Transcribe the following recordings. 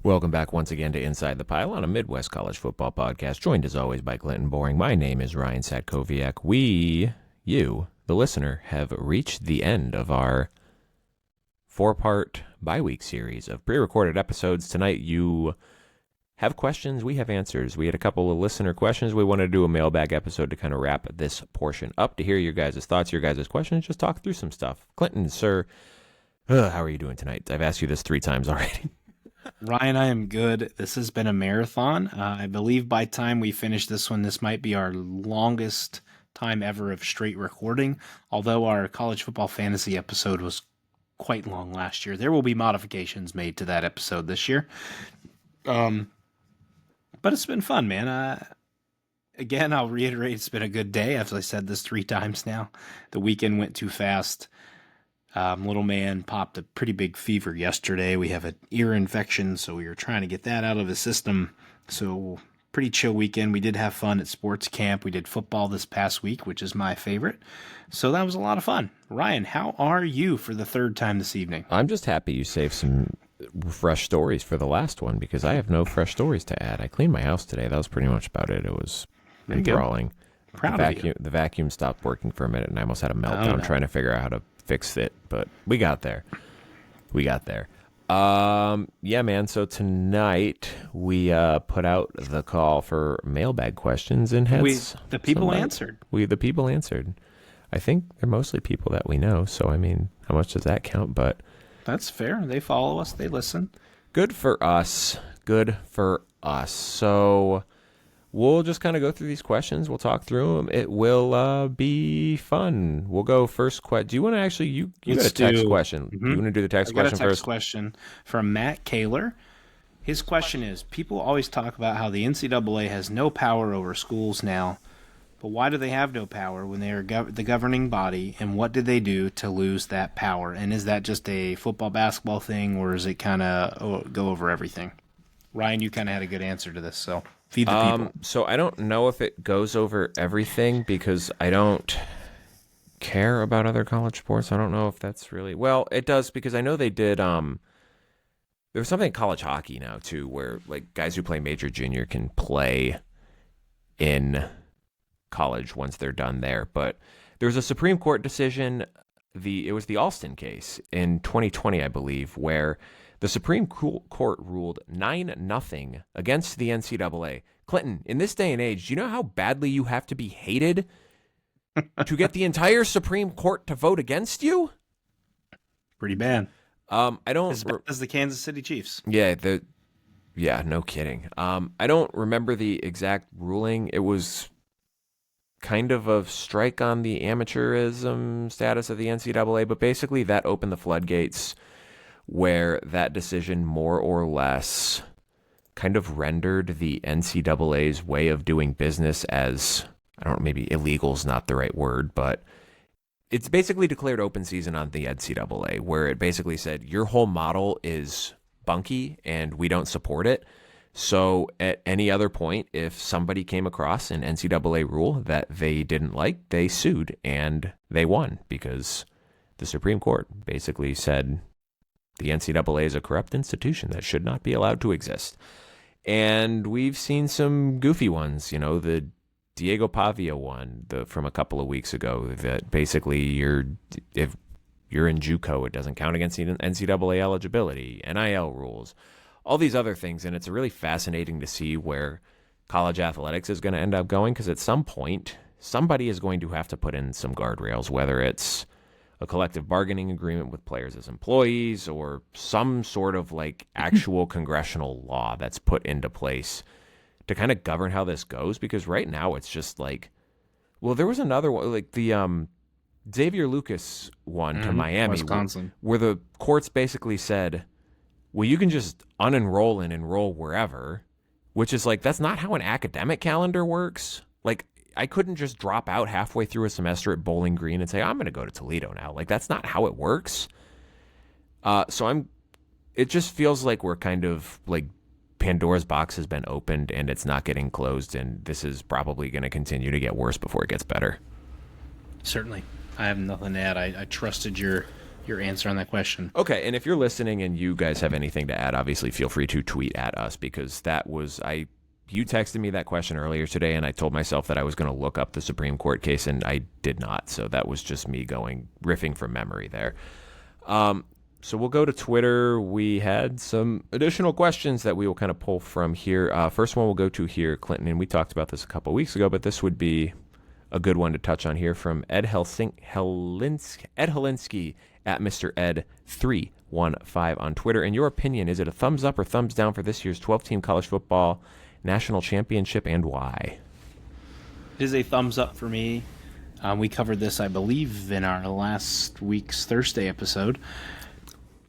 Welcome back once again to Inside the Pile on a Midwest College Football podcast, joined as always by Clinton Boring. My name is Ryan Satkowiak. You, the listener, have reached the end of our four-part bye-week series of pre-recorded episodes. Tonight you have questions, we have answers. We had a couple of listener questions. We wanted to do a mailbag episode to kind of wrap this portion up, to hear your guys' thoughts, your guys' questions, just talk through some stuff. Clinton, sir, how are you doing tonight? I've asked you this 3 times already. Ryan, I am good. This has been a marathon. I believe by time we finish this one, this might be our longest time ever of straight recording, although our college football fantasy episode was quite long last year. There will be modifications made to that episode this year. But it's been fun, man. Again, I'll reiterate, it's been a good day. As I said this 3 times now. The weekend went too fast. Little man popped a pretty big fever yesterday. We have an ear infection, so we were trying to get that out of his system. So pretty chill weekend. We did have fun at sports camp. We did football this past week, which is my favorite. So that was a lot of fun. Ryan, how are you for the 3rd time this evening? I'm just happy you saved some fresh stories for the last one, because I have no fresh stories to add. I cleaned my house today. That was pretty much about it. It was enthralling. Proud of you. The vacuum stopped working for a minute, and I almost had a meltdown trying to figure out how to fix it, but we got there. Yeah, man. So tonight we put out the call for mailbag questions, and the people answered. The people answered. I think they're mostly people that we know. So I mean, how much does that count? But that's fair. They follow us. They listen. Good for us. So we'll just kind of go through these questions. We'll talk through them. It will be fun. We'll go first. Do you want to actually, you got a text question. Mm-hmm. You want to do the text question first? I got a text question from Matt Kaler. His question is, people always talk about how the NCAA has no power over schools now, but why do they have no power when they are the governing body, and what did they do to lose that power? And is that just a football, basketball thing, or is it kind of go over everything? Ryan, you kind of had a good answer to this, so feed the people. So I don't know if it goes over everything, because I don't care about other college sports. I don't know if that's really... Well, it does, because I know they did... There's something in college hockey now, too, where like guys who play major junior can play in college once they're done there. But there was a Supreme Court decision, it was the Alston case in 2020, I believe, where the Supreme Court ruled 9-0 against the NCAA. Clinton, in this day and age, do you know how badly you have to be hated to get the entire Supreme Court to vote against you? Pretty bad. I don't... As bad as the Kansas City Chiefs. Yeah, no kidding. I don't remember the exact ruling. It was kind of a strike on the amateurism status of the NCAA, but basically that opened the floodgates, where that decision more or less kind of rendered the NCAA's way of doing business as, I don't know, maybe illegal is not the right word, but it's basically declared open season on the NCAA, where it basically said your whole model is bunky and we don't support it. So at any other point, if somebody came across an NCAA rule that they didn't like, they sued, and they won, because the Supreme Court basically said the NCAA is a corrupt institution that should not be allowed to exist. And we've seen some goofy ones, the Diego Pavia one from a couple of weeks ago, that basically if you're in JUCO, it doesn't count against the NCAA eligibility, NIL rules, all these other things. And it's really fascinating to see where college athletics is going to end up going, because at some point, somebody is going to have to put in some guardrails, whether it's a collective bargaining agreement with players as employees, or some sort of like actual congressional law that's put into place to kind of govern how this goes. Because right now it's just like, well, there was another one, like the Xavier Lucas one to Miami, Wisconsin, where the courts basically said, well, you can just unenroll and enroll wherever, which is like, that's not how an academic calendar works. Like, I couldn't just drop out halfway through a semester at Bowling Green and say, I'm going to go to Toledo now. Like, that's not how it works. It just feels like we're kind of like Pandora's box has been opened and it's not getting closed. And this is probably going to continue to get worse before it gets better. Certainly. I have nothing to add. I trusted your your answer on that question. Okay, and if you're listening and you guys have anything to add, obviously feel free to tweet at us, because you texted me that question earlier today, and I told myself that I was going to look up the Supreme Court case, and I did not. So that was just me riffing from memory there. So we'll go to Twitter. We had some additional questions that we will kind of pull from here. First one we'll go to here, Clinton, and we talked about this a couple weeks ago, but this would be a good one to touch on here from Ed Helinsky at Mr. Ed315 on Twitter. In your opinion, is it a thumbs up or thumbs down for this year's 12-team college football national championship, and why? It is a thumbs up for me. We covered this, I believe, in our last week's Thursday episode.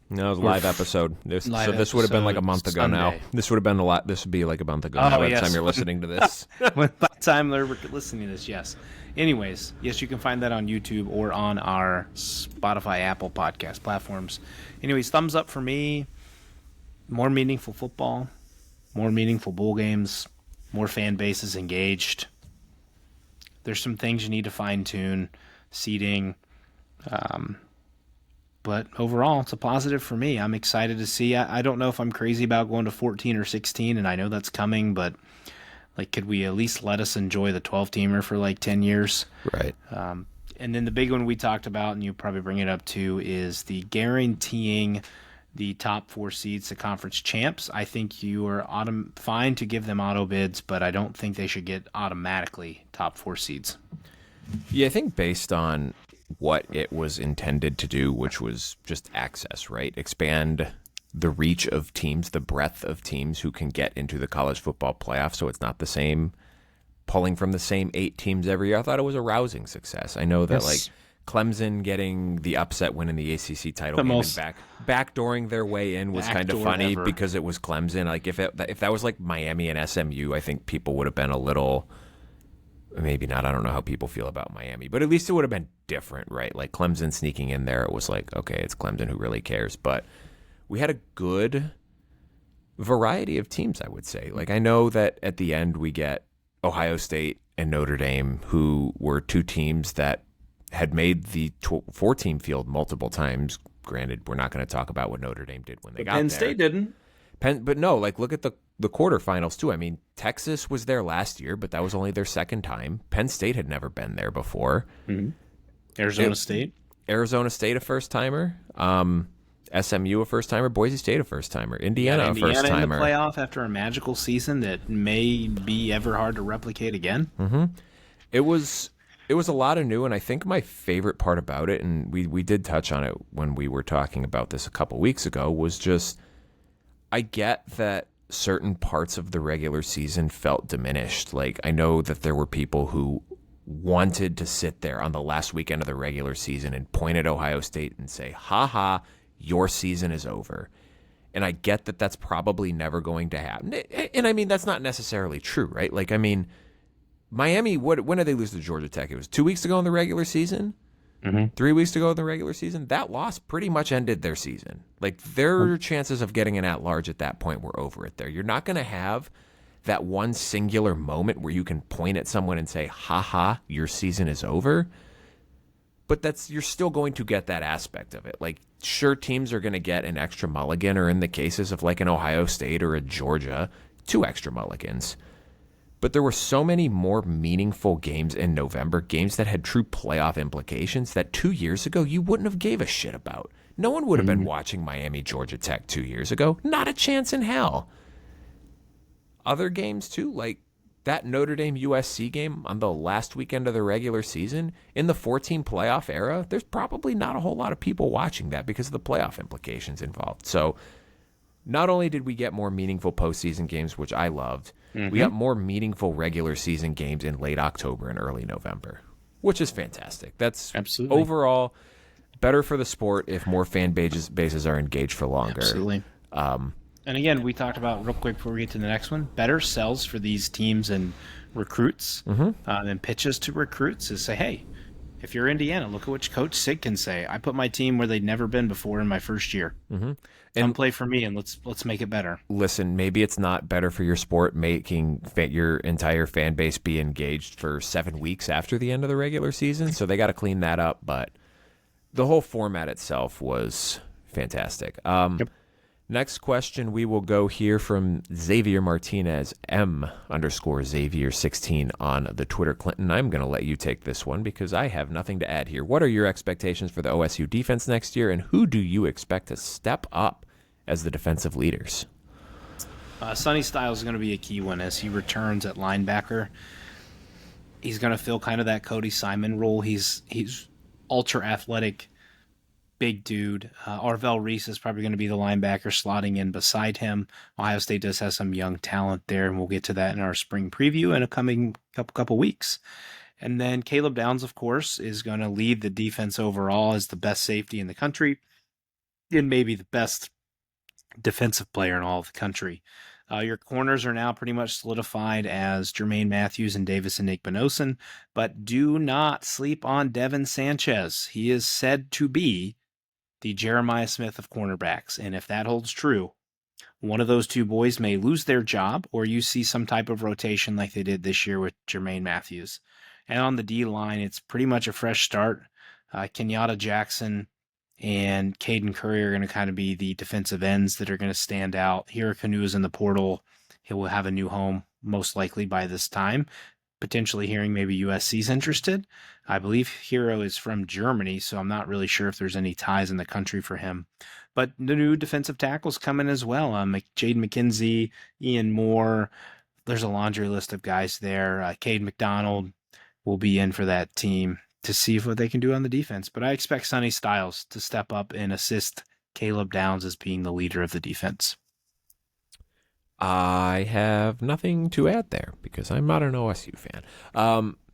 No, it was a live episode. This would have been like a month ago Sunday. now. This would have been This would be like a month ago now by the time you're listening to this. By the time they're listening to this, yes. Anyways, yes, you can find that on YouTube or on our Spotify, Apple podcast platforms. Anyways, thumbs up for me. More meaningful football, more meaningful bowl games, more fan bases engaged. There's some things you need to fine-tune, seating, but overall, it's a positive for me. I'm excited to see. I don't know if I'm crazy about going to 14 or 16, and I know that's coming, but like, could we at least let us enjoy the 12-teamer for like 10 years? Right. And then the big one we talked about, and you probably bring it up too, is the guaranteeing the top 4 seeds to conference champs. I think you are fine to give them auto bids, but I don't think they should get automatically top 4 seeds. Yeah, I think based on what it was intended to do, which was just access, right? Expand the reach of teams, the breadth of teams who can get into the college football playoff, so it's not the same pulling from the same 8 teams every year. I thought it was a rousing success. I know that like Clemson getting the upset win in the ACC title game and backdooring their way in was kind of funny because it was Clemson. Like if that was like Miami and SMU, I think people would have been a little, maybe not. I don't know how people feel about Miami, but at least it would have been different, right? Like Clemson sneaking in there, it was like, okay, it's Clemson, who really cares? But we had a good variety of teams, I would say. Like I know that at the end we get Ohio State and Notre Dame, who were 2 teams that had made the 4-team field multiple times. Granted, we're not going to talk about what Notre Dame did when they got there. Penn State didn't. But no, like look at the quarterfinals too. I mean, Texas was there last year, but that was only their second time. Penn State had never been there before. Mm-hmm. Arizona State a first timer. SMU a first timer. Boise State a first timer. Indiana a first timer. In the playoff after a magical season that may be ever hard to replicate again. Mm-hmm. It was a lot of new, and I think my favorite part about it, and we did touch on it when we were talking about this a couple weeks ago, was just I get that certain parts of the regular season felt diminished. Like I know that there were people who wanted to sit there on the last weekend of the regular season and point at Ohio State and say, ha ha, your season is over. And I get that that's probably never going to happen. And I mean, that's not necessarily true, right? Like, I mean, Miami, when did they lose to Georgia Tech? It was 2 weeks ago in the regular season? Mm-hmm. 3 weeks ago in the regular season? That loss pretty much ended their season. Like, their chances of getting an at-large at that point were over it there. You're not going to have that one singular moment where you can point at someone and say, ha ha, your season is over. But you're still going to get that aspect of it. Like, sure, teams are going to get an extra mulligan, or in the cases of like an Ohio State or a Georgia, 2 extra mulligans. But there were so many more meaningful games in November, games that had true playoff implications that 2 years ago you wouldn't have gave a shit about. No one would have been watching Miami, Georgia Tech 2 years ago. Not a chance in hell. Other games too, like that Notre Dame USC game on the last weekend of the regular season in the 14 playoff era, there's probably not a whole lot of people watching that because of the playoff implications involved. So not only did we get more meaningful postseason games, which I loved, we got more meaningful regular season games in late October and early November, which is fantastic. That's absolutely overall better for the sport if more fan bases are engaged for longer. Absolutely. And again, we talked about, real quick before we get to the next one, better sells for these teams and recruits and pitches to recruits is say, hey, if you're Indiana, look at what Coach Sig can say. I put my team where they'd never been before in my first year. And play for me, and let's make it better. Listen, maybe it's not better for your sport making your entire fan base be engaged for 7 weeks after the end of the regular season, so they got to clean that up. But the whole format itself was fantastic. Yep. Next question, we will go here from Xavier Martinez, M_Xavier16 on the Twitter. Clinton, I'm going to let you take this one because I have nothing to add here. What are your expectations for the OSU defense next year, and who do you expect to step up as the defensive leaders? Sonny Styles is going to be a key one as he returns at linebacker. He's going to fill kind of that Cody Simon role. He's ultra athletic, big dude. Arvell Reese is probably going to be the linebacker slotting in beside him. Ohio State does have some young talent there, and we'll get to that in our spring preview in a coming couple weeks. And then Caleb Downs, of course, is going to lead the defense overall as the best safety in the country and maybe the best defensive player in all of the country. Your corners are now pretty much solidified as Jermaine Matthews and Davis and Nick Benosin, but do not sleep on Devin Sanchez. He is said to be the Jeremiah Smith of cornerbacks, and if that holds true, one of those two boys may lose their job, or you see some type of rotation like they did this year with Jermaine Matthews. And on the D line, it's pretty much a fresh start. Kenyatta Jackson and Caden Curry are going to kind of be the defensive ends that are going to stand out. Hira Kanu is in the portal. He will have a new home, most likely by this time. Potentially hearing maybe USC's interested. I believe Hero is from Germany, so I'm not really sure if there's any ties in the country for him. But the new defensive tackles come in as well. Jaden McKenzie, Ian Moore. There's a laundry list of guys there. Cade McDonald will be in for that team to see what they can do on the defense. But I expect Sonny Styles to step up and assist Caleb Downs as being the leader of the defense. I have nothing to add there because I'm not an OSU fan.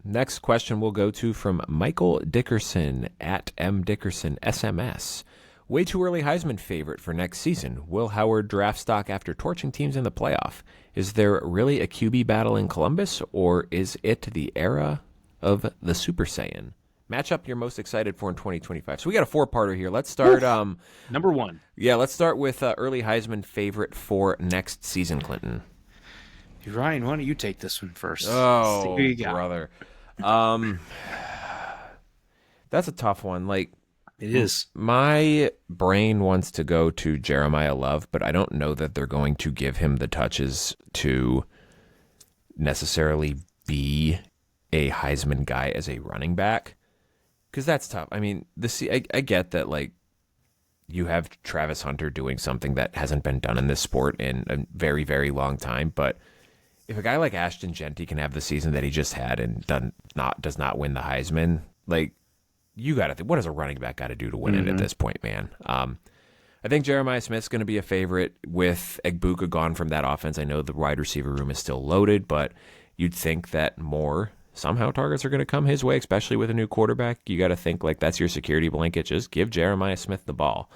Next question we'll go to from Michael Dickerson at MDickerson SMS. Way too early Heisman favorite for next season. Will Howard draft stock after torching teams in the playoff? Is there really a QB battle in Columbus, or is it the era of the Super Saiyan? Matchup you're most excited for in 2025. So we got a four-parter here. Let's start. Number one. Yeah, let's start with early Heisman favorite for next season, Clinton. Ryan, why don't you take this one first? Oh, brother. That's a tough one. Like, it is. My brain wants to go to Jeremiah Love, but I don't know that they're going to give him the touches to necessarily be a Heisman guy as a running back. Because that's tough. I mean, I get that, like, you have Travis Hunter doing something that hasn't been done in this sport in a very, very long time. But if a guy like Ashton Genty can have the season that he just had and does not win the Heisman, like, you got to think, what does a running back got to do to win it at this point, man? I think Jeremiah Smith's going to be a favorite with Egbuka gone from that offense. I know the wide receiver room is still loaded, but you'd think that somehow targets are going to come his way, especially with a new quarterback. You got to think like that's your security blanket. Just give Jeremiah Smith the ball.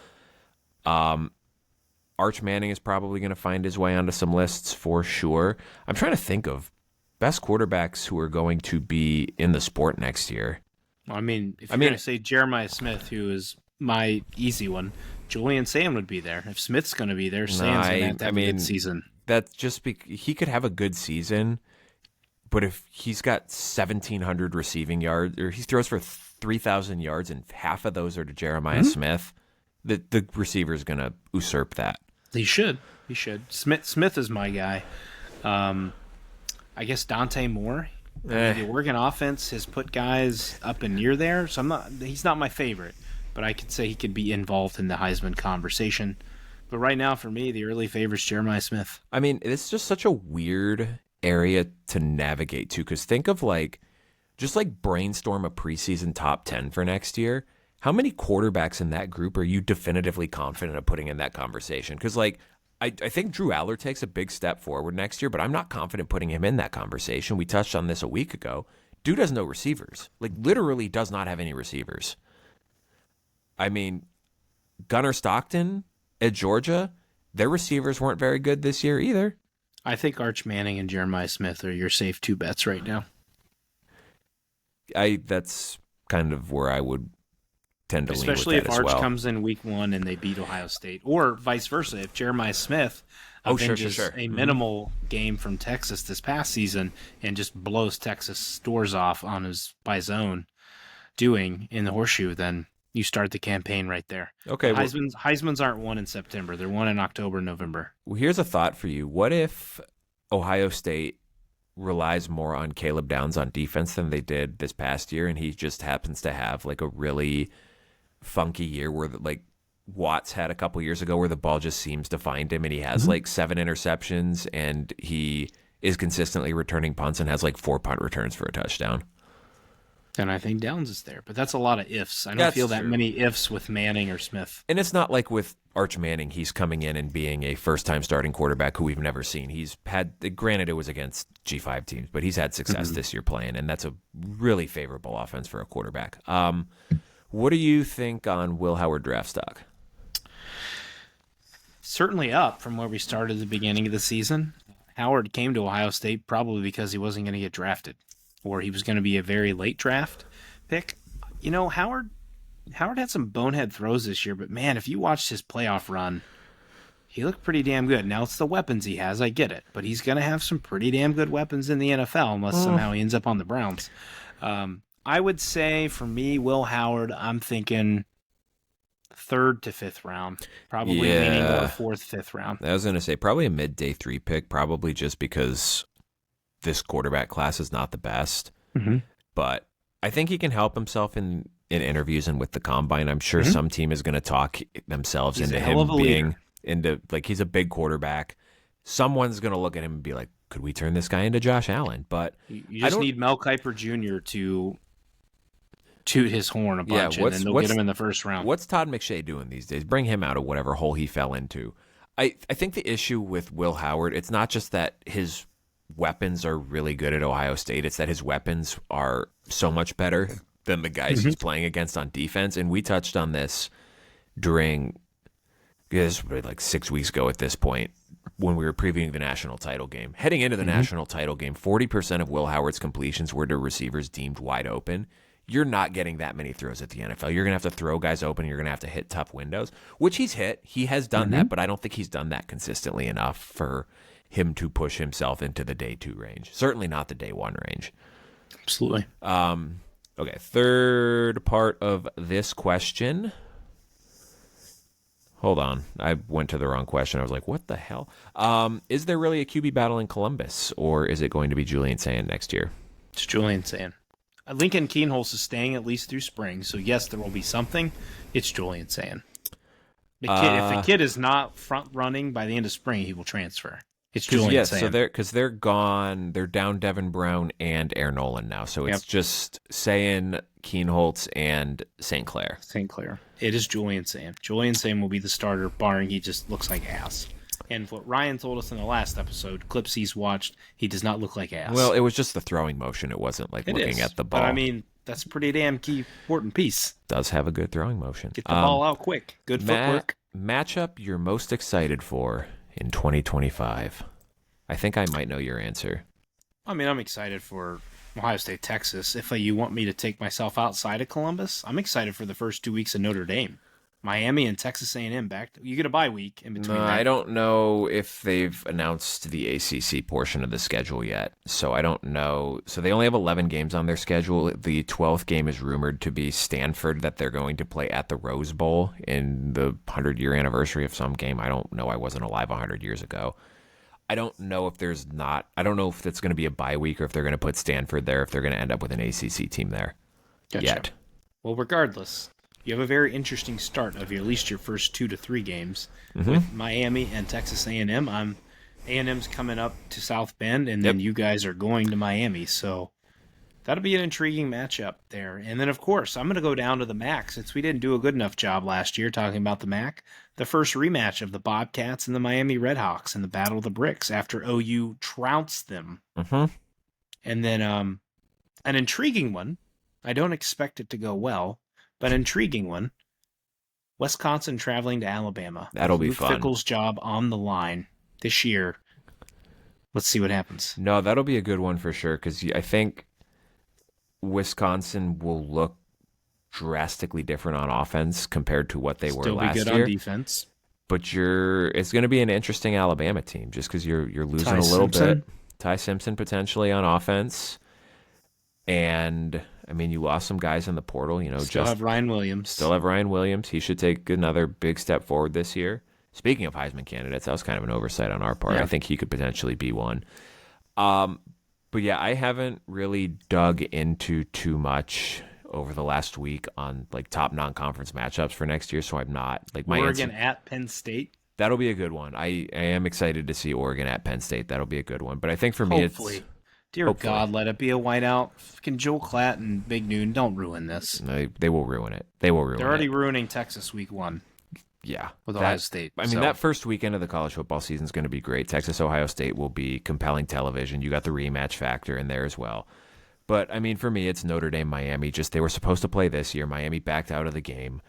Arch Manning is probably going to find his way onto some lists for sure. I'm trying to think of best quarterbacks who are going to be in the sport next year. I mean, if you're going to say Jeremiah Smith, who is my easy one, Julian Sam would be there. If Smith's going to be there, Sam's going to have a good season. That's just he could have a good season. But if he's got 1,700 receiving yards, or he throws for 3,000 yards, and half of those are to Jeremiah Smith, the receiver is going to usurp that. He should. Smith is my guy. I guess Dante Moore. The Oregon offense has put guys up and near there, so he's not my favorite, but I could say he could be involved in the Heisman conversation. But right now, for me, the early favorite's Jeremiah Smith. I mean, it's just such a weird area to navigate to, because think of just brainstorm a preseason top 10 for next year. How many quarterbacks in that group are you definitively confident of putting in that conversation? Because I think Drew Aller takes a big step forward next year, but I'm not confident putting him in that conversation. We touched on this a week ago. Dude has no receivers. Literally does not have any receivers. I mean, Gunnar Stockton at Georgia, their receivers weren't very good this year either. I think Arch Manning and Jeremiah Smith are your safe two bets right now. That's kind of where I would tend to lean with that as well. Especially if Arch comes in week one and they beat Ohio State, or vice versa. If Jeremiah Smith avenges a minimal game from Texas this past season and just blows Texas doors off by his own doing in the horseshoe, then you start the campaign right there. Okay, well, Heisman's aren't won in September. They're won in October, November. here's a thought for you. What if Ohio State relies more on Caleb Downs on defense than they did this past year, and he just happens to have like a really funky year where like Watts had a couple years ago where the ball just seems to find him, and he has like 7 interceptions, and he is consistently returning punts and has like 4 punt returns for a touchdown. And I think Downs is there, but that's a lot of ifs. I don't feel that many ifs with Manning or Smith. And it's not like with Arch Manning, he's coming in and being a first-time starting quarterback who we've never seen. He's had, granted, it was against G5 teams, but he's had success this year playing, and that's a really favorable offense for a quarterback. What do you think on Will Howard draft stock? Certainly up from where we started at the beginning of the season. Howard came to Ohio State probably because he wasn't going to get drafted, or he was going to be a very late draft pick. You know, Howard had some bonehead throws this year, but man, if you watched his playoff run, he looked pretty damn good. Now it's the weapons he has, I get it, but he's going to have some pretty damn good weapons in the NFL unless somehow he ends up on the Browns. I would say for me, Will Howard, I'm thinking 3rd to 5th round, probably leaning more 4th, 5th round. I was going to say probably a mid-day 3 pick, probably just because this quarterback class is not the best. But I think he can help himself in interviews and with the combine. I'm sure some team is going to talk themselves into him being into, like, he's a big quarterback. Someone's going to look at him and be like, could we turn this guy into Josh Allen? But you just need Mel Kiper Jr. to toot his horn a bunch, and then they'll get him in the first round. What's Todd McShay doing these days? Bring him out of whatever hole he fell into. I think the issue with Will Howard, it's not just that his weapons are really good at Ohio State. It's that his weapons are so much better than the guys he's playing against on defense. And we touched on this during, this was like 6 weeks ago at this point, when we were previewing the national title game. Heading into the national title game, 40% of Will Howard's completions were to receivers deemed wide open. You're not getting that many throws at the NFL. You're going to have to throw guys open. You're going to have to hit tough windows, which he's hit. He has done that, but I don't think he's done that consistently enough for him to push himself into the day 2 range. Certainly not the day 1 range. Absolutely. Okay, third part of this question. Hold on. I went to the wrong question. I was like, what the hell? Is there really a QB battle in Columbus, or is it going to be Julian Sayin next year? It's Julian Sayin. Lincoln Kienholz is staying at least through spring, so yes, there will be something. It's Julian Sayin. If the kid is not front running by the end of spring, he will transfer. It's Julian Sayin. So they're gone. They're down Devin Brown and Air Nolan now, so it's just Sayin, Kienholz, and St. Clair. St. Clair. It is Julian Sayin. Julian Sayin will be the starter, barring he just looks like ass. And what Ryan told us in the last episode, clips he's watched, he does not look like ass. Well, it was just the throwing motion. It wasn't like looking at the ball. But I mean, that's a pretty damn key important piece. Does have a good throwing motion. Get the ball out quick. Good footwork. Matchup you're most excited for in 2025? I think I might know your answer. I mean, I'm excited for Ohio State, Texas. If you want me to take myself outside of Columbus, I'm excited for the first 2 weeks of Notre Dame. Miami and Texas A&M back. You get a bye week in between. I don't know if they've announced the ACC portion of the schedule yet, so I don't know. So they only have 11 games on their schedule. The 12th game is rumored to be Stanford, that they're going to play at the Rose Bowl in the 100-year anniversary of some game. I don't know. I wasn't alive 100 years ago. I don't know if I don't know if it's going to be a bye week or if they're going to put Stanford there, if they're going to end up with an ACC team there yet. Well, regardless, you have a very interesting start of at least your first 2 to 3 games with Miami and Texas A&M. A&M's coming up to South Bend, and then you guys are going to Miami. So that'll be an intriguing matchup there. And then, of course, I'm going to go down to the MAC since we didn't do a good enough job last year talking about the MAC. The first rematch of the Bobcats and the Miami Redhawks in the Battle of the Bricks after OU trounced them. And then an intriguing one. I don't expect it to go well, but an intriguing one. Wisconsin traveling to Alabama. That'll be Luke fun. Fickell's job on the line this year. Let's see what happens. No, that'll be a good one for sure, because I think Wisconsin will look drastically different on offense compared to what they were last year. Still be good on defense. But it's going to be an interesting Alabama team just because you're losing a little bit. Ty Simpson potentially on offense. And I mean, you lost some guys in the portal. Still have Ryan Williams. Still have Ryan Williams. He should take another big step forward this year. Speaking of Heisman candidates, that was kind of an oversight on our part. Yeah. I think he could potentially be one. But yeah, I haven't really dug into too much over the last week on like top non-conference matchups for next year, so I'm not like my Oregon at Penn State. That'll be a good one. I am excited to see Oregon at Penn State. That'll be a good one. But I think for me, Hopefully. it's Dear God, let it be a whiteout. Fucking Joel Klatt and Big Noon, don't ruin this. They will ruin it. They will ruin it. They're already ruining Texas week 1. Yeah. With Ohio State. I mean, that first weekend of the college football season is going to be great. Texas-Ohio State will be compelling television. You got the rematch factor in there as well. But, I mean, for me, it's Notre Dame-Miami. Just they were supposed to play this year. Miami backed out of the game.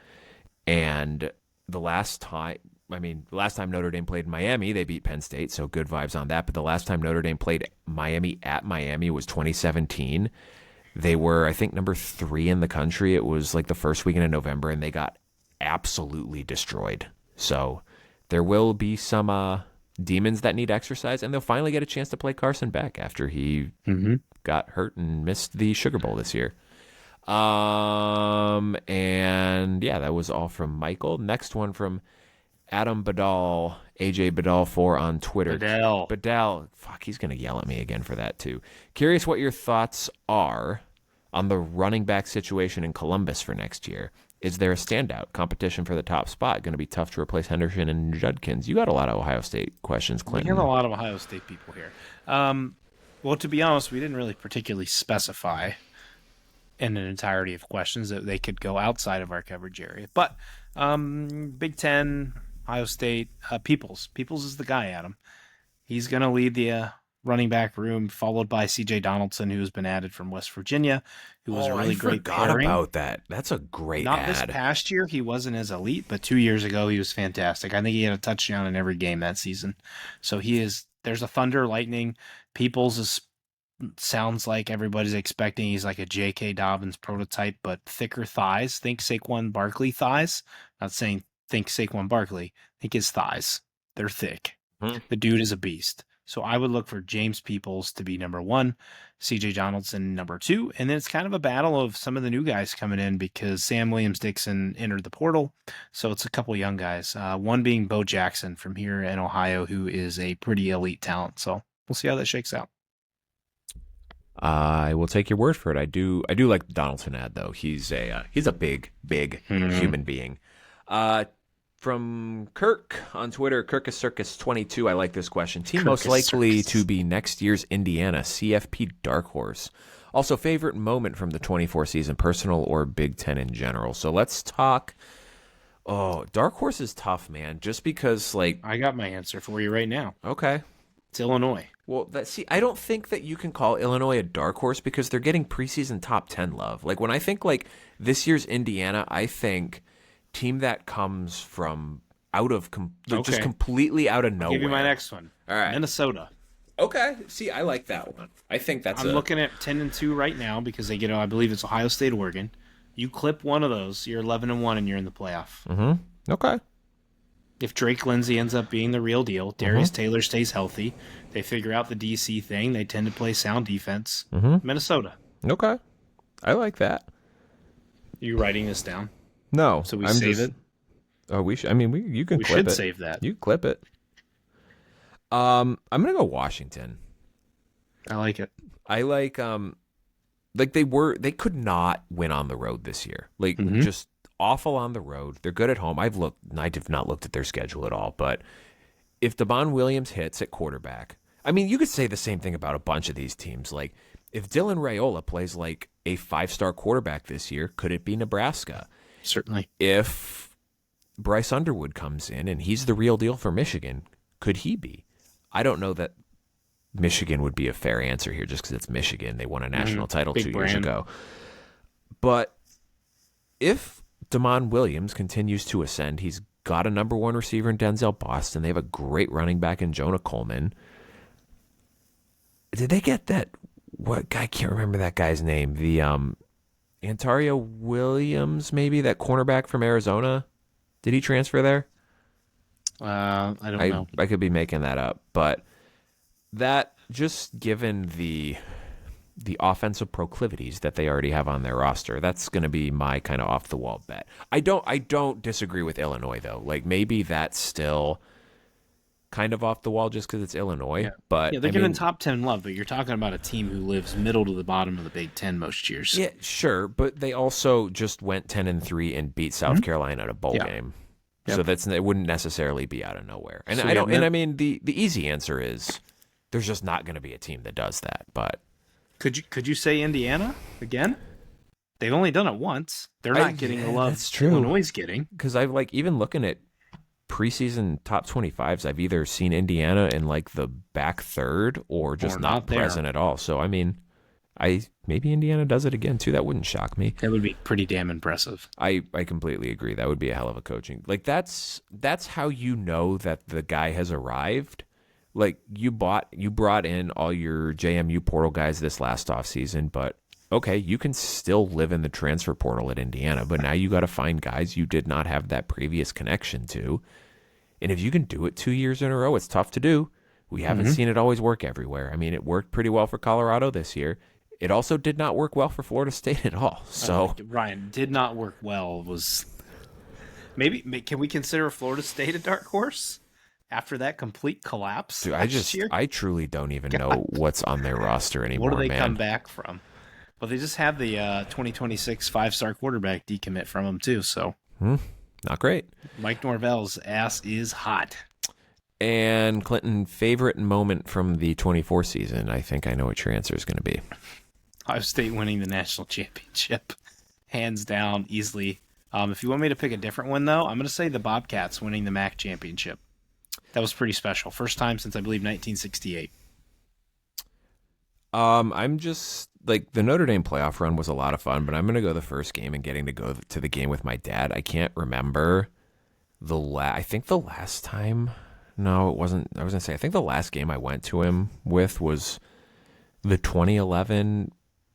And the last time Notre Dame played Miami, they beat Penn State, so good vibes on that. But the last time Notre Dame played Miami at Miami was 2017. They were, I think, number 3 in the country. It was like the first weekend in November, and they got absolutely destroyed. So there will be some demons that need exercise, and they'll finally get a chance to play Carson Beck after he got hurt and missed the Sugar Bowl this year. And yeah, that was all from Michael. Next one from Adam Badal, AJ Badal 4 on Twitter. Badal, fuck, he's gonna yell at me again for that too. Curious what your thoughts are on the running back situation in Columbus for next year. Is there a standout competition for the top spot? Going to be tough to replace Henderson and Judkins. You got a lot of Ohio State questions, Clinton. We have a lot of Ohio State people here. Well, to be honest, we didn't really particularly specify in an entirety of questions that they could go outside of our coverage area. But Big Ten, Ohio State, Peoples. Peoples is the guy, Adam. He's going to lead the running back room, followed by C.J. Donaldson, who has been added from West Virginia, who was a really great pairing. About that. That's a great Not add. This past year, he wasn't as elite, but 2 years ago, he was fantastic. I think he had a touchdown in every game that season. So there's a Thunder Lightning. Peoples sounds like everybody's expecting he's like a J.K. Dobbins prototype, but thicker thighs. Think Saquon Barkley thighs. Not saying think Saquon Barkley. Think his thighs. They're thick. The dude is a beast. So I would look for James Peoples to be number 1, C.J. Donaldson number 2, and then it's kind of a battle of some of the new guys coming in because Sam Williams-Dixon entered the portal, so it's a couple young guys. One being Bo Jackson from here in Ohio, who is a pretty elite talent. So we'll see how that shakes out. I will take your word for it. I do like the Donaldson ad though. He's a big human being. From Kirk on Twitter, Kirkus Circus 22. I like this question. Team most likely to be next year's Indiana CFP dark horse. Also, favorite moment from the 24 season, personal or Big Ten in general. So let's talk. Oh, dark horse is tough, man. Just because, like, I got my answer for you right now. Okay, it's Illinois. Well, I don't think that you can call Illinois a dark horse because they're getting preseason top 10 love. Like when I think like this year's Indiana, I think team that comes from just completely out of nowhere. I'll give you my next one. All right. Minnesota. Okay. See, I like that one. I think I'm looking at 10-2 right now because they get, I believe it's Ohio State, Oregon. You clip one of those, you're 11-1 and you're in the playoff. Mm-hmm. Okay. If Drake Lindsay ends up being the real deal, Darius Taylor stays healthy, they figure out the DC thing, they tend to play sound defense. Minnesota. Okay. I like that. Are you writing this down? No. So we save it? Oh, we should. I mean, you can clip it. We should save that. You clip it. I'm going to go Washington. I like it. I like they could not win on the road this year. Like just awful on the road. They're good at home. I have not looked at their schedule at all, but if Devon Williams hits at quarterback, I mean, you could say the same thing about a bunch of these teams. Like if Dylan Raiola plays like a 5-star quarterback this year, could it be Nebraska? Certainly. If Bryce Underwood comes in and he's the real deal for Michigan, could he be? I don't know that Michigan would be a fair answer here just because it's Michigan. They won a national title 2 years ago. But if Damon Williams continues to ascend, he's got a number 1 receiver in Denzel Boston. They have a great running back in Jonah Coleman. Did they get that? What guy? I can't remember that guy's name. The Antario Williams, maybe that cornerback from Arizona. Did he transfer there? I don't know. I could be making that up, but that just given the the offensive proclivities that they already have on their roster. That's going to be my kind of off the wall bet. I don't disagree with Illinois though. Like maybe that's still kind of off the wall just because it's Illinois. Yeah. But Yeah, they're getting top 10 love, but you're talking about a team who lives middle to the bottom of the Big Ten most years. Yeah, sure, but they also just went 10-3 and beat South Carolina at a bowl game. Yep. So it wouldn't necessarily be out of nowhere. And so I don't. And I mean, the easy answer is there's just not going to be a team that does that. But could you say Indiana again? They've only done it once. They're not getting the love that's true. Illinois is getting. Because I've even looking at preseason top 25s, I've either seen Indiana in like the back third or just not present at all. So I mean, maybe Indiana does it again too. That wouldn't shock me. That would be pretty damn impressive. I completely agree. That would be a hell of a coaching. Like that's how you know that the guy has arrived. Like you brought in all your JMU portal guys this last offseason, but okay, you can still live in the transfer portal at Indiana, but now you got to find guys you did not have that previous connection to. And if you can do it 2 years in a row, it's tough to do. We haven't seen it always work everywhere. I mean, it worked pretty well for Colorado this year. It also did not work well for Florida State at all. So Ryan, did not work well was maybe can we consider Florida State a dark horse after that complete collapse? Dude, I truly don't even know what's on their roster anymore. What do they man. come back from? Well, they just have the 2026 5-star quarterback decommit from them too. So not great. Mike Norvell's ass is hot. And Clinton, favorite moment from the 24 season? I think I know what your answer is going to be. Ohio State winning the national championship, hands down, easily. If you want me to pick a different one, though, I'm going to say the Bobcats winning the MAC championship. That was pretty special. First time since, I believe, 1968. I'm just, like, the Notre Dame playoff run was a lot of fun, but I'm going to go the first game and getting to go to the game with my dad. I can't remember I think the last time... No, it wasn't. I was going to say, I think the last game I went to him with was the 2011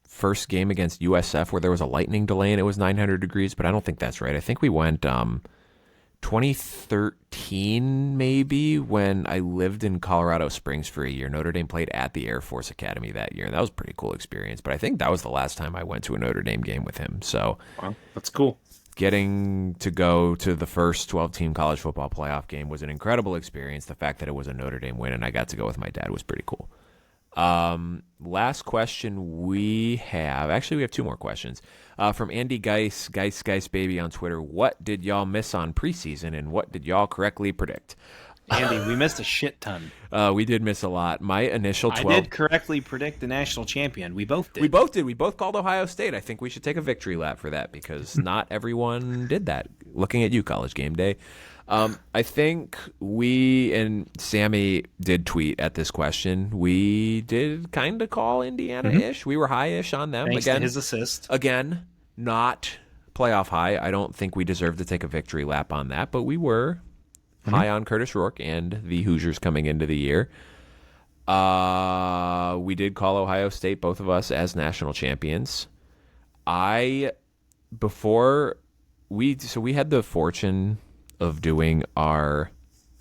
first game against USF where there was a lightning delay and it was 900 degrees, but I don't think that's right. I think we went 2013 maybe when I lived in Colorado Springs for a year. Notre Dame played at the Air Force Academy that year, and that was a pretty cool experience. But I think that was the last time I went to a Notre Dame game with him. So wow, that's cool. Getting to go to the first 12-team college football playoff game was an incredible experience. The fact that it was a Notre Dame win and I got to go with my dad was pretty cool. Last question we have. Actually, we have two more questions. From Andy Geis Baby on Twitter. What did y'all miss on preseason and what did y'all correctly predict? Andy, we missed a shit ton. We did miss a lot. My initial 12... I did correctly predict the national champion. We both did. We both did. We both called Ohio State. I think we should take a victory lap for that because not everyone did that. Looking at you, College Game Day. I think we and Sammy did tweet at this question. We did kind of call Indiana-ish. We were high-ish on them. Thanks to his assist. Again, not playoff high. I don't think we deserve to take a victory lap on that, but we were high on Curtis Rourke and the Hoosiers coming into the year. We did call Ohio State, both of us, as national champions. We had the fortune of doing our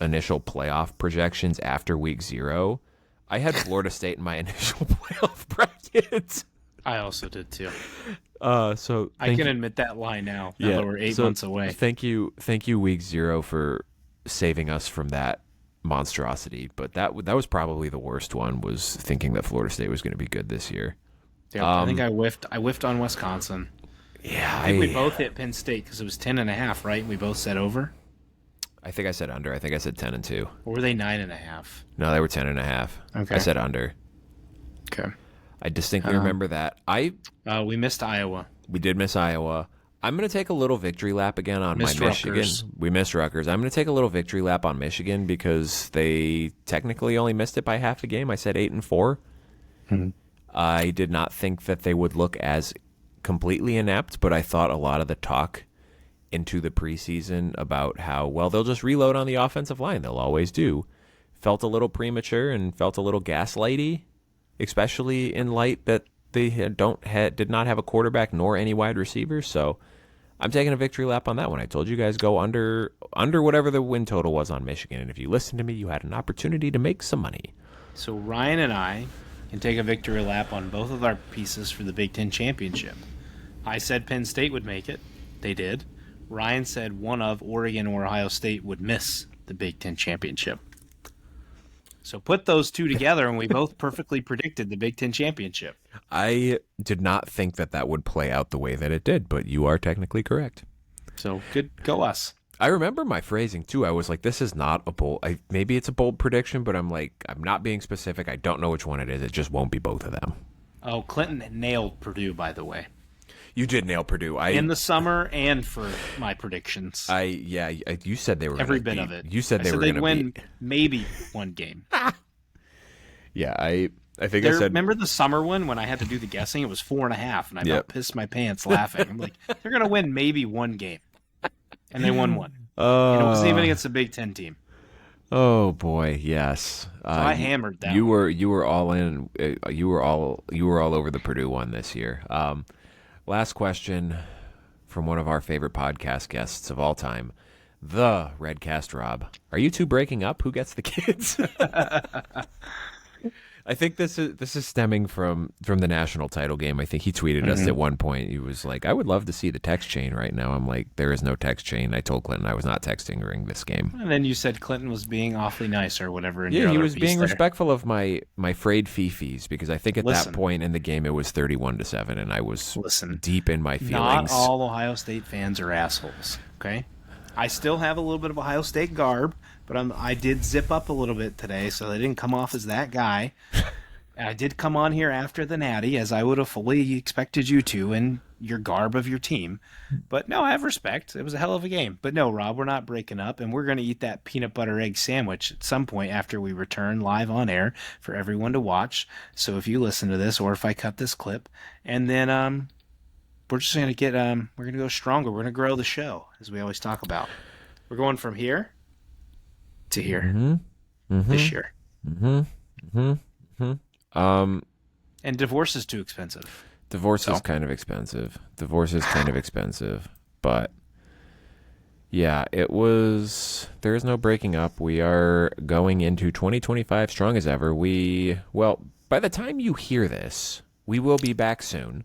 initial playoff projections after week 0. I had Florida State in my initial playoff brackets. I also did too. So I can admit that lie now. Now that we're 8 months away. Thank you, week 0 for saving us from that monstrosity. But that was probably the worst one, was thinking that Florida State was going to be good this year. Yeah, I think I whiffed on Wisconsin. Yeah, I think we both hit Penn State because it was 10.5, right? We both said over. I think I said under. I think I said 10-2. Or were they 9.5? No, they were 10.5. Okay. I said under. Okay. I distinctly remember that. We missed Iowa. We did miss Iowa. I'm going to take a little victory lap again on my Michigan. We missed Rutgers. I'm going to take a little victory lap on Michigan because they technically only missed it by half a game. I said 8-4. I did not think that they would look as completely inept, but I thought a lot of the talk into the preseason about how, well, they'll just reload on the offensive line. They'll always do. Felt a little premature and felt a little gaslighty, especially in light that they did not have a quarterback nor any wide receivers. So I'm taking a victory lap on that one. I told you guys go under whatever the win total was on Michigan. And if you listened to me, you had an opportunity to make some money. So Ryan and I can take a victory lap on both of our pieces for the Big Ten championship. I said Penn State would make it. They did. Ryan said one of Oregon or Ohio State would miss the Big Ten championship. So put those two together, and we both perfectly predicted the Big Ten championship. I did not think that would play out the way that it did, but you are technically correct. So good, go us. I remember my phrasing too. I was like, this is not a bold, maybe it's a bold prediction, but I'm like, I'm not being specific. I don't know which one it is. It just won't be both of them. Oh, Clinton nailed Purdue, by the way. You did nail Purdue. In the summer and for my predictions. You said they were every gonna bit beat. of it. You said they were they'd going to win beat. maybe one game. Yeah, I think I said. Remember the summer one when I had to do the guessing? It was 4.5, and I about pissed my pants laughing. I'm like, they're going to win maybe one game, and they won one. And it wasn't even against a Big Ten team. Oh boy, yes. So I hammered that. You were all in. You were all over the Purdue one this year. Last question from one of our favorite podcast guests of all time, the Redcast Rob. Are you two breaking up? Who gets the kids? I think this is stemming from the national title game. I think he tweeted us at one point. He was like, "I would love to see the text chain right now." I'm like, "There is no text chain." I told Clinton I was not texting during this game. And then you said Clinton was being awfully nice or whatever. Yeah, he was being respectful of my frayed fifis because I think at that point in the game it was 31-7, and I was deep in my feelings. Not all Ohio State fans are assholes. Okay, I still have a little bit of Ohio State garb. But I did zip up a little bit today, so I didn't come off as that guy. I did come on here after the Natty, as I would have fully expected you to in your garb of your team. But no, I have respect. It was a hell of a game. But no, Rob, we're not breaking up, and we're going to eat that peanut butter egg sandwich at some point after we return live on air for everyone to watch. So if you listen to this or if I cut this clip, and then we're just going to get we're going to go stronger. We're going to grow the show, as we always talk about. We're going from here to here this year. And divorce is too expensive. Divorce is kind of expensive. But yeah, there is no breaking up. We are going into 2025 strong as ever. By the time you hear this, we will be back soon.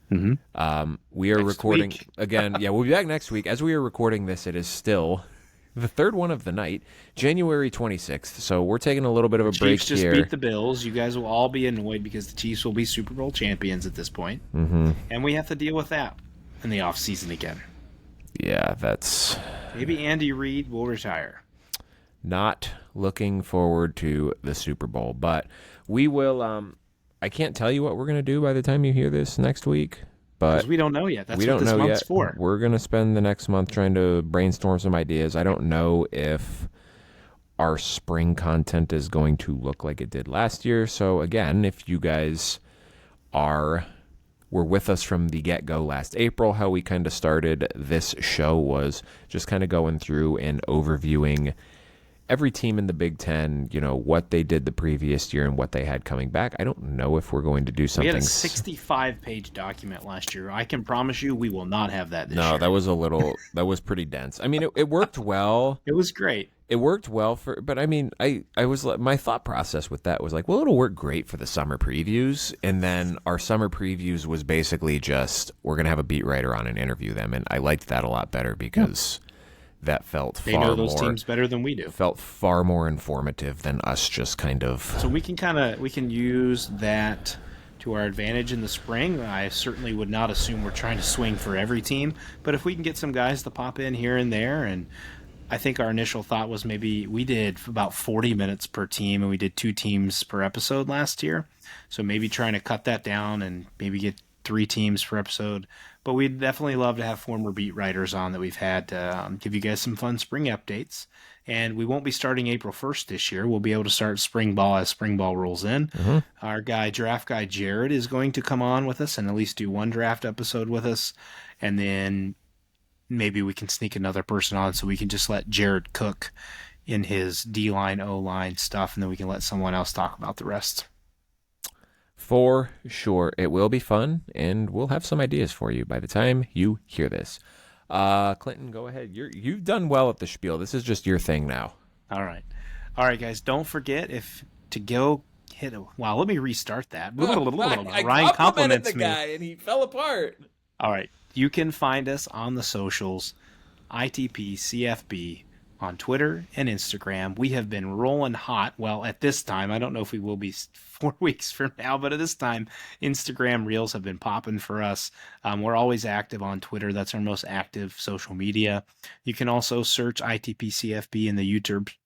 We are recording again. Yeah, we'll be back next week. As we are recording this, it is still the third one of the night, January 26th. So we're taking a little bit of a break Chiefs here. Chiefs just beat the Bills. You guys will all be annoyed because the Chiefs will be Super Bowl champions at this point. And we have to deal with that in the offseason again. Yeah, that's... Maybe Andy Reid will retire. Not looking forward to the Super Bowl, but we will... I can't tell you what we're going to do by the time you hear this next week. But we don't know yet. That's what this month's for. We're going to spend the next month trying to brainstorm some ideas. I don't know if our spring content is going to look like it did last year. So again, if you guys were with us from the get-go last April, how we kind of started this show was just kind of going through and overviewing every team in the Big Ten, what they did the previous year and what they had coming back. I don't know if we're going to do something. We had a 65-page document last year. I can promise you we will not have that this year. No, that was pretty dense. I mean, it worked well. It was great. It worked well but I mean, my thought process with that was like, well, it'll work great for the summer previews. And then our summer previews was basically just, we're going to have a beat writer on and interview them. And I liked that a lot better because... that felt they know those teams better than we do. Felt far more informative than us just kind of. So we can use that to our advantage in the spring. I certainly would not assume we're trying to swing for every team, but if we can get some guys to pop in here and there, and I think our initial thought was maybe we did about 40 minutes per team, and we did 2 teams per episode last year. So maybe trying to cut that down and maybe get 3 teams per episode. But we'd definitely love to have former beat writers on that we've had to give you guys some fun spring updates. And we won't be starting April 1st this year. We'll be able to start spring ball as spring ball rolls in. Our draft guy Jared is going to come on with us and at least do one draft episode with us. And then maybe we can sneak another person on so we can just let Jared cook in his D-line, O-line stuff, and then we can let someone else talk about the rest. For sure. It will be fun, and we'll have some ideas for you by the time you hear this. Clinton, go ahead. You've done well at the spiel. This is just your thing now. All right, guys. Don't forget to go hit a wow. Let me restart that. I Ryan complimented compliments the me. guy, and he fell apart. All right, you can find us on the socials, ITPCFB on Twitter and Instagram. We have been rolling hot. Well, at this time, I don't know if we will be 4 weeks from now, but at this time, Instagram Reels have been popping for us. We're always active on Twitter. That's our most active social media. You can also search ITPCFB in the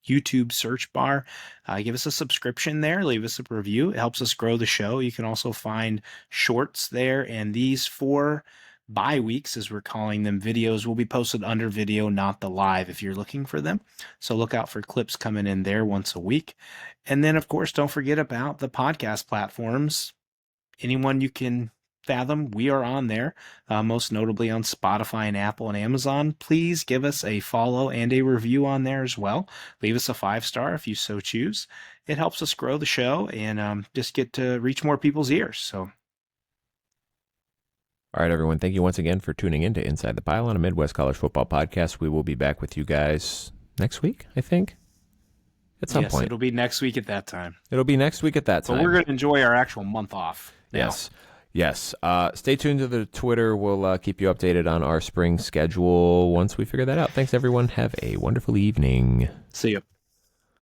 YouTube search bar. Give us a subscription there. Leave us a review. It helps us grow the show. You can also find shorts there, and these 4 bye weeks, as we're calling them, videos will be posted under video, not the live, if you're looking for them. So look out for clips coming in there once a week. And then, of course, don't forget about the podcast platforms. Anyone you can fathom, we are on there, most notably on Spotify and Apple and Amazon. Please give us a follow and a review on there as well. Leave us a 5-star if you so choose. It helps us grow the show and just get to reach more people's ears. So All right, everyone. Thank you once again for tuning in to Inside the Pylon, a Midwest College Football podcast. We will be back with you guys next week, I think, at some point. It'll be next week at that time. It'll be next week at that time. But we're going to enjoy our actual month off now. Yes. Stay tuned to the Twitter. We'll keep you updated on our spring schedule once we figure that out. Thanks, everyone. Have a wonderful evening. See you.